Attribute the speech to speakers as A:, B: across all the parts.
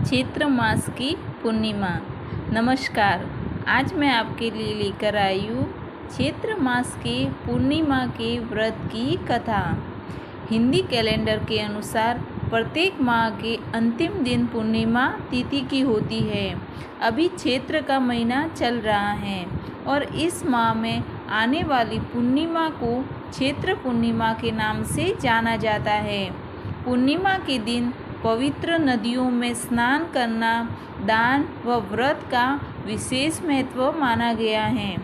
A: चैत्र मास की पूर्णिमा। नमस्कार, आज मैं आपके लिए लेकर आई हूँ चैत्र मास के पूर्णिमा के व्रत की कथा। हिंदी कैलेंडर के अनुसार प्रत्येक माह के अंतिम दिन पूर्णिमा तिथि की होती है। अभी चैत्र का महीना चल रहा है और इस माह में आने वाली पूर्णिमा को चैत्र पूर्णिमा के नाम से जाना जाता है। पूर्णिमा के दिन पवित्र नदियों में स्नान करना दान व व्रत का विशेष महत्व माना गया है।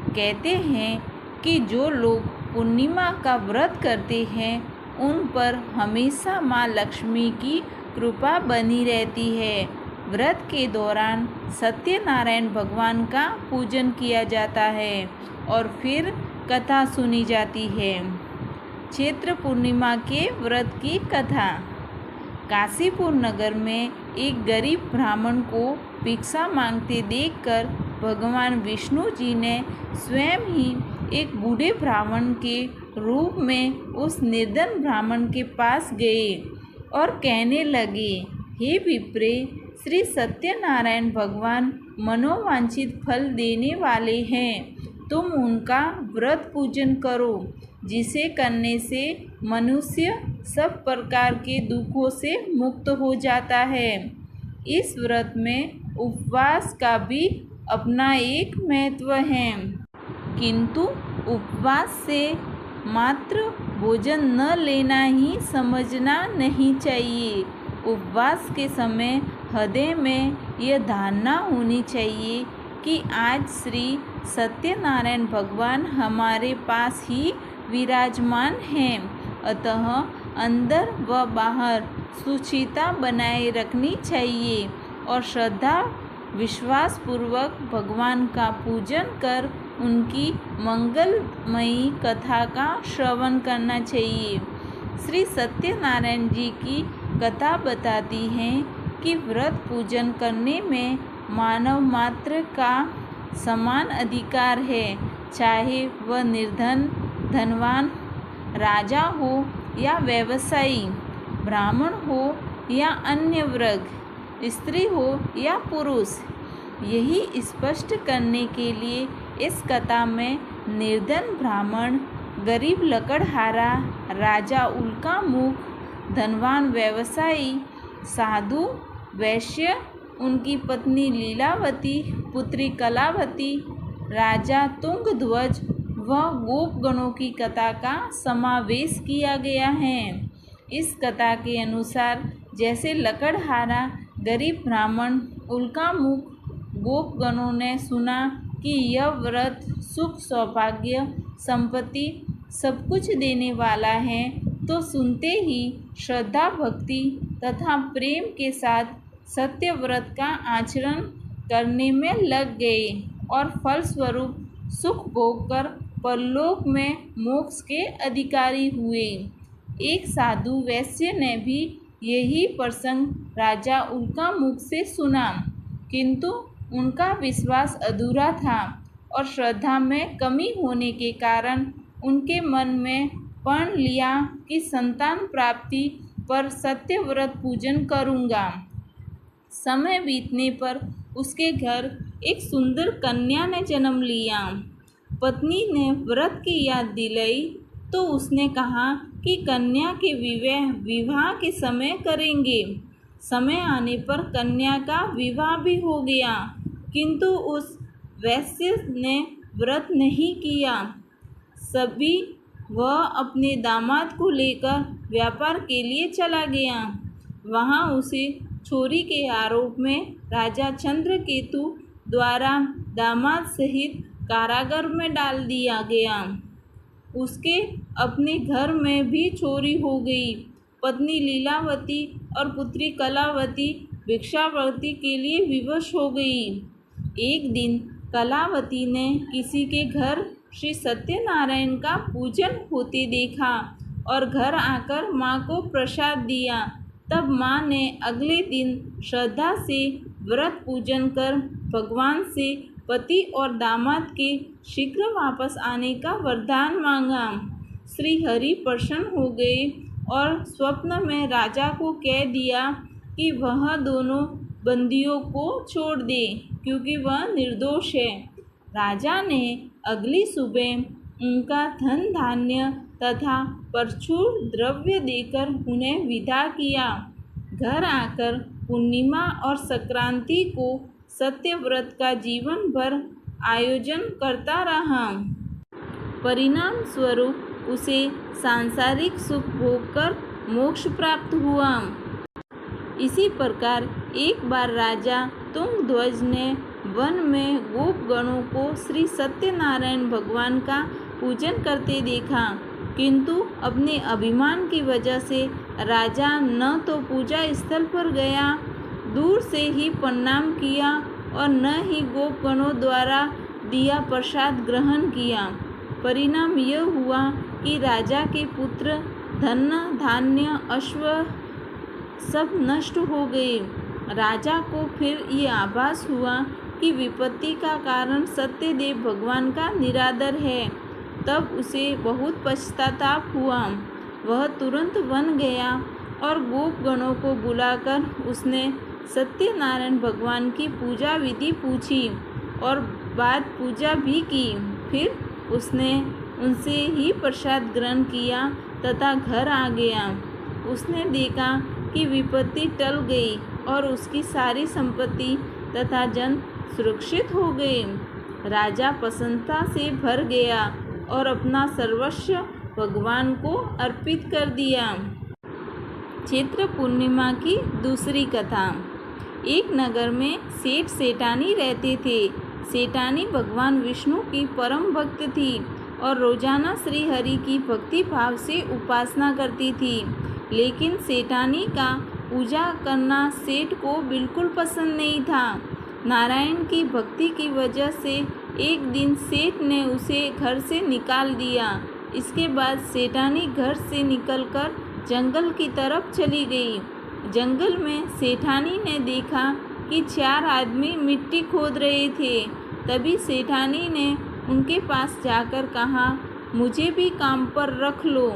A: कहते हैं कि जो लोग पूर्णिमा का व्रत करते हैं उन पर हमेशा माँ लक्ष्मी की कृपा बनी रहती है। व्रत के दौरान सत्यनारायण भगवान का पूजन किया जाता है और फिर कथा सुनी जाती है। चैत्र पूर्णिमा के व्रत की कथा। काशीपुर नगर में एक गरीब ब्राह्मण को भिक्षा मांगते देखकर भगवान विष्णु जी ने स्वयं ही एक बूढ़े ब्राह्मण के रूप में उस निर्धन ब्राह्मण के पास गए और कहने लगे, हे विप्रे, श्री सत्यनारायण भगवान मनोवांछित फल देने वाले हैं। तुम उनका व्रत पूजन करो, जिसे करने से मनुष्य सब प्रकार के दुखों से मुक्त हो जाता है। इस व्रत में उपवास का भी अपना एक महत्व है, किंतु उपवास से मात्र भोजन न लेना ही समझना नहीं चाहिए। उपवास के समय हृदय में यह धारणा होनी चाहिए कि आज श्री सत्यनारायण भगवान हमारे पास ही विराजमान हैं, अतः अंदर व बाहर शुचिता बनाए रखनी चाहिए और श्रद्धा विश्वास पूर्वक भगवान का पूजन कर उनकी मंगलमयी कथा का श्रवण करना चाहिए। श्री सत्यनारायण जी की कथा बताती है कि व्रत पूजन करने में मानव मात्र का समान अधिकार है, चाहे वह निर्धन, धनवान, राजा हो या व्यवसायी, ब्राह्मण हो या अन्य वर्ग, स्त्री हो या पुरुष। यही स्पष्ट करने के लिए इस कथा में निर्धन ब्राह्मण, गरीब लकड़हारा, राजा उल्का मुख, धनवान व्यवसायी, साधु वैश्य, उनकी पत्नी लीलावती, पुत्री कलावती, राजा तुंगध्वज व गोपगणों की कथा का समावेश किया गया है। इस कथा के अनुसार जैसे लकड़हारा गरीब ब्राह्मण, उल्कामुख गोपगणों ने सुना कि यह व्रत सुख, सौभाग्य, संपत्ति सब कुछ देने वाला है, तो सुनते ही श्रद्धा, भक्ति तथा प्रेम के साथ सत्य व्रत का आचरण करने में लग गए और फलस्वरूप सुख भोग कर परलोक में मोक्ष के अधिकारी हुए। एक साधु वैश्य ने भी यही प्रसंग राजा उल्कामुख से सुना, किंतु उनका विश्वास अधूरा था और श्रद्धा में कमी होने के कारण उनके मन में प्रण लिया कि संतान प्राप्ति पर सत्य व्रत पूजन करूँगा। समय बीतने पर उसके घर एक सुंदर कन्या ने जन्म लिया। पत्नी ने व्रत की याद दिलाई तो उसने कहा कि कन्या के विवाह के समय करेंगे। समय आने पर कन्या का विवाह भी हो गया, किंतु उस वैश्य ने व्रत नहीं किया। सभी वह अपने दामाद को लेकर व्यापार के लिए चला गया। वहाँ उसे चोरी के आरोप में राजा चंद्रकेतु द्वारा दामाद सहित कारागार में डाल दिया गया। उसके अपने घर में भी चोरी हो गई। पत्नी लीलावती और पुत्री कलावती भिक्षावृत्ति के लिए विवश हो गई। एक दिन कलावती ने किसी के घर श्री सत्यनारायण का पूजन होते देखा और घर आकर माँ को प्रसाद दिया। तब माँ ने अगले दिन श्रद्धा से व्रत पूजन कर भगवान से पति और दामाद के शीघ्र वापस आने का वरदान मांगा। श्री हरि प्रसन्न हो गए और स्वप्न में राजा को कह दिया कि वह दोनों बंदियों को छोड़ दे, क्योंकि वह निर्दोष है। राजा ने अगली सुबह उनका धन धान्य तथा प्रचुर द्रव्य देकर उन्हें विदा किया। घर आकर पूर्णिमा और संक्रांति को सत्यव्रत का जीवन भर आयोजन करता रहा। परिणाम स्वरूप उसे सांसारिक सुख भोगकर मोक्ष प्राप्त हुआ। इसी प्रकार एक बार राजा तुंगध्वज ने वन में गोपगणों को श्री सत्यनारायण भगवान का पूजन करते देखा, किंतु अपने अभिमान की वजह से राजा न तो पूजा स्थल पर गया, दूर से ही प्रणाम किया और न ही गोपगणों द्वारा दिया प्रसाद ग्रहण किया। परिणाम यह हुआ कि राजा के पुत्र, धन धान्य, अश्व सब नष्ट हो गए। राजा को फिर ये आभास हुआ कि विपत्ति का कारण सत्यदेव भगवान का निरादर है। तब उसे बहुत पश्चाताप हुआ। वह तुरंत वन गया और गोपगणों को बुलाकर उसने सत्यनारायण भगवान की पूजा विधि पूछी और बाद पूजा भी की। फिर उसने उनसे ही प्रसाद ग्रहण किया तथा घर आ गया। उसने देखा कि विपत्ति टल गई और उसकी सारी संपत्ति तथा जन सुरक्षित हो गए। राजा प्रसन्नता से भर गया और अपना सर्वस्व भगवान को अर्पित कर दिया। चैत्र पूर्णिमा की दूसरी कथा। एक नगर में सेठ सेठानी रहते थे। सेठानी भगवान विष्णु की परम भक्त थी और रोजाना श्री हरि की भक्ति भाव से उपासना करती थी। लेकिन सेठानी का पूजा करना सेठ को बिल्कुल पसंद नहीं था। नारायण की भक्ति की वजह से एक दिन सेठ ने उसे घर से निकाल दिया। इसके बाद सेठानी घर से निकलकर जंगल की तरफ चली गई। जंगल में सेठानी ने देखा कि 4 आदमी मिट्टी खोद रहे थे। तभी सेठानी ने उनके पास जाकर कहा, मुझे भी काम पर रख लो।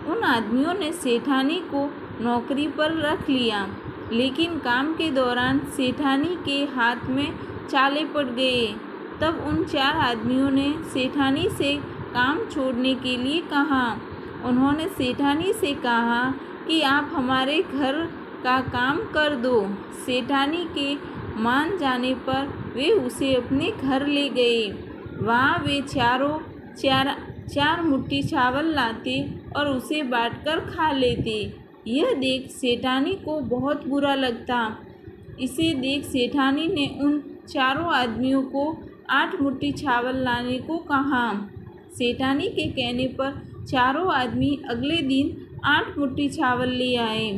A: उन आदमियों ने सेठानी को नौकरी पर रख लिया, लेकिन काम के दौरान सेठानी के हाथ में छाले पड़ गए। तब उन 4 आदमियों ने सेठानी से काम छोड़ने के लिए कहा। उन्होंने सेठानी से कहा कि आप हमारे घर का काम कर दो। सेठानी के मान जाने पर वे उसे अपने घर ले गए। वहाँ वे चार मुट्ठी चावल लाते और उसे बांटकर खा लेते। यह देख सेठानी को बहुत बुरा लगता। इसे देख सेठानी ने उन 4 आदमियों को 8 मुट्ठी चावल लाने को कहा। सेठानी के कहने पर 4 आदमी अगले दिन 8 मुट्ठी चावल ले आए।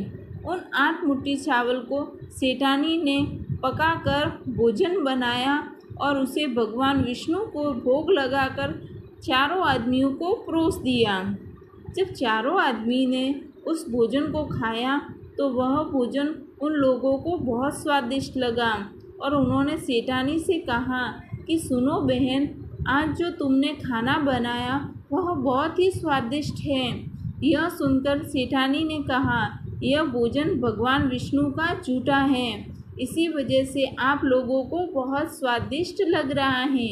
A: उन 8 मुट्ठी चावल को सेठानी ने पकाकर भोजन बनाया और उसे भगवान विष्णु को भोग लगाकर 4 आदमियों को परोस दिया। जब 4 आदमी ने उस भोजन को खाया तो वह भोजन उन लोगों को बहुत स्वादिष्ट लगा और उन्होंने सेठानी से कहा कि सुनो बहन, आज जो तुमने खाना बनाया वह बहुत ही स्वादिष्ट है। यह सुनकर सेठानी ने कहा, यह भोजन भगवान विष्णु का झूठा है, इसी वजह से आप लोगों को बहुत स्वादिष्ट लग रहा है।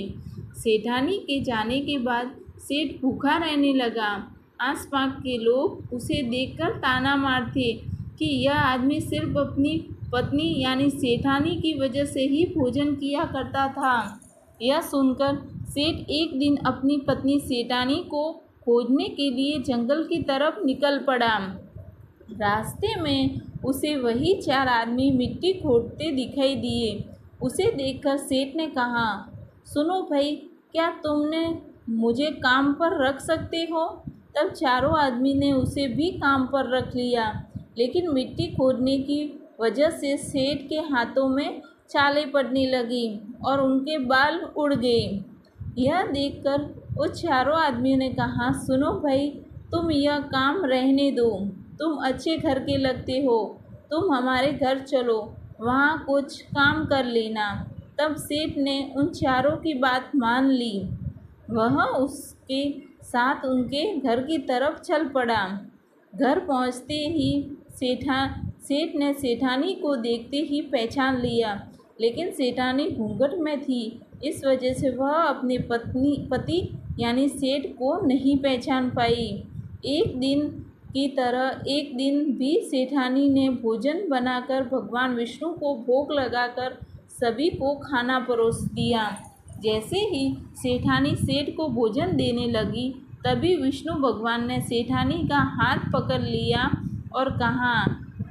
A: सेठानी के जाने के बाद सेठ भूखा रहने लगा। आसपास के लोग उसे देखकर ताना मारते कि यह आदमी सिर्फ अपनी पत्नी यानी सेठानी की वजह से ही भोजन किया करता था। यह सुनकर सेठ एक दिन अपनी पत्नी सेठानी को खोजने के लिए जंगल की तरफ निकल पड़ा। रास्ते में उसे वही 4 आदमी मिट्टी खोदते दिखाई दिए। उसे देखकर सेठ ने कहा, सुनो भाई, क्या तुमने मुझे काम पर रख सकते हो? तब 4 आदमी ने उसे भी काम पर रख लिया, लेकिन मिट्टी खोदने की वजह से सेठ के हाथों में छाले पड़ने लगी और उनके बाल उड़ गए। यह देखकर उस 4 आदमियों ने कहा, सुनो भाई, तुम यह काम रहने दो, तुम अच्छे घर के लगते हो, तुम हमारे घर चलो, वहाँ कुछ काम कर लेना। तब सेठ ने उन 4 की बात मान ली। वह उसके साथ उनके घर की तरफ चल पड़ा। घर पहुँचते ही सेठ ने सेठानी को देखते ही पहचान लिया, लेकिन सेठानी घूंघट में थी। इस वजह से वह अपने पति यानी सेठ को नहीं पहचान पाई। एक दिन की तरह एक दिन भी सेठानी ने भोजन बनाकर भगवान विष्णु को भोग लगाकर सभी को खाना परोस दिया। जैसे ही सेठानी सेठ को भोजन देने लगी, तभी विष्णु भगवान ने सेठानी का हाथ पकड़ लिया और कहा,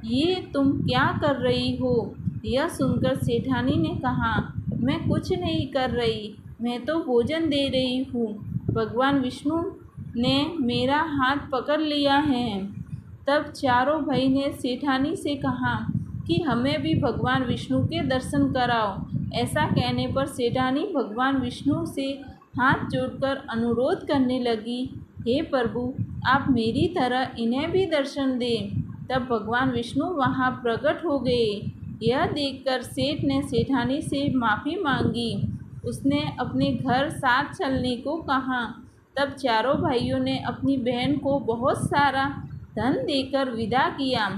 A: ये तुम क्या कर रही हो? यह सुनकर सेठानी ने कहा, मैं कुछ नहीं कर रही, मैं तो भोजन दे रही हूँ। भगवान विष्णु ने मेरा हाथ पकड़ लिया है। तब चारों भाई ने सेठानी से कहा कि हमें भी भगवान विष्णु के दर्शन कराओ। ऐसा कहने पर सेठानी भगवान विष्णु से हाथ जोड़कर अनुरोध करने लगी, हे प्रभु, आप मेरी तरह इन्हें भी दर्शन दें। तब भगवान विष्णु वहाँ प्रकट हो गए। यह देखकर सेठ ने सेठानी से माफ़ी मांगी। उसने अपने घर साथ चलने को कहा। तब चारों भाइयों ने अपनी बहन को बहुत सारा धन देकर विदा किया।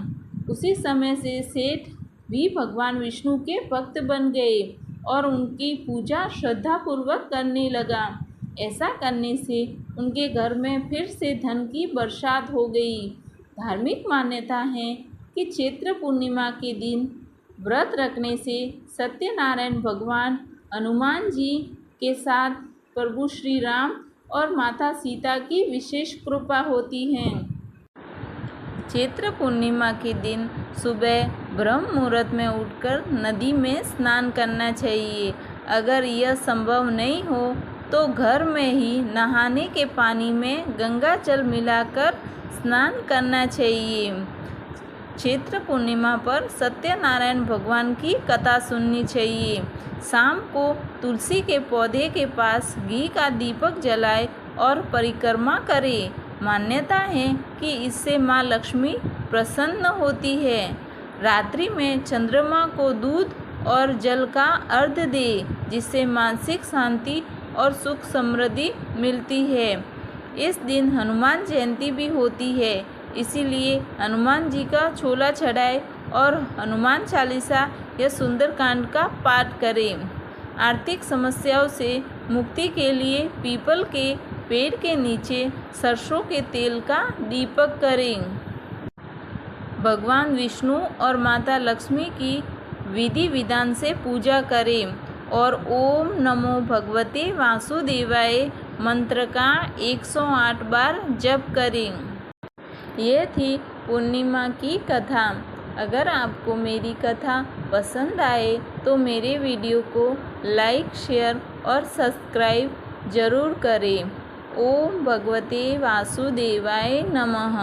A: उसी समय से सेठ भी भगवान विष्णु के भक्त बन गए और उनकी पूजा श्रद्धापूर्वक करने लगा। ऐसा करने से उनके घर में फिर से धन की बरसात हो गई। धार्मिक मान्यता है कि चैत्र पूर्णिमा के दिन व्रत रखने से सत्यनारायण भगवान हनुमान जी के साथ प्रभु श्री राम और माता सीता की विशेष कृपा होती है। चैत्र पूर्णिमा के दिन सुबह ब्रह्म मुहूर्त में उठकर नदी में स्नान करना चाहिए। अगर यह संभव नहीं हो तो घर में ही नहाने के पानी में गंगा जल मिलाकर स्नान करना चाहिए। चैत्र पूर्णिमा पर सत्यनारायण भगवान की कथा सुननी चाहिए। शाम को तुलसी के पौधे के पास घी का दीपक जलाए और परिक्रमा करें। मान्यता है कि इससे माँ लक्ष्मी प्रसन्न होती है। रात्रि में चंद्रमा को दूध और जल का अर्घ्य दे, जिससे मानसिक शांति और सुख समृद्धि मिलती है। इस दिन हनुमान जयंती भी होती है, इसीलिए हनुमान जी का छोला चढ़ाए और हनुमान चालीसा या सुंदरकांड का पाठ करें। आर्थिक समस्याओं से मुक्ति के लिए पीपल के पेड़ के नीचे सरसों के तेल का दीपक करें। भगवान विष्णु और माता लक्ष्मी की विधि विधान से पूजा करें और ओम नमो भगवते वासुदेवाय मंत्र का 108 बार जप करें। यह थी पूर्णिमा की कथा। अगर आपको मेरी कथा पसंद आए तो मेरे वीडियो को लाइक, शेयर और सब्सक्राइब ज़रूर करें। ओम भगवते वासुदेवाय नमः।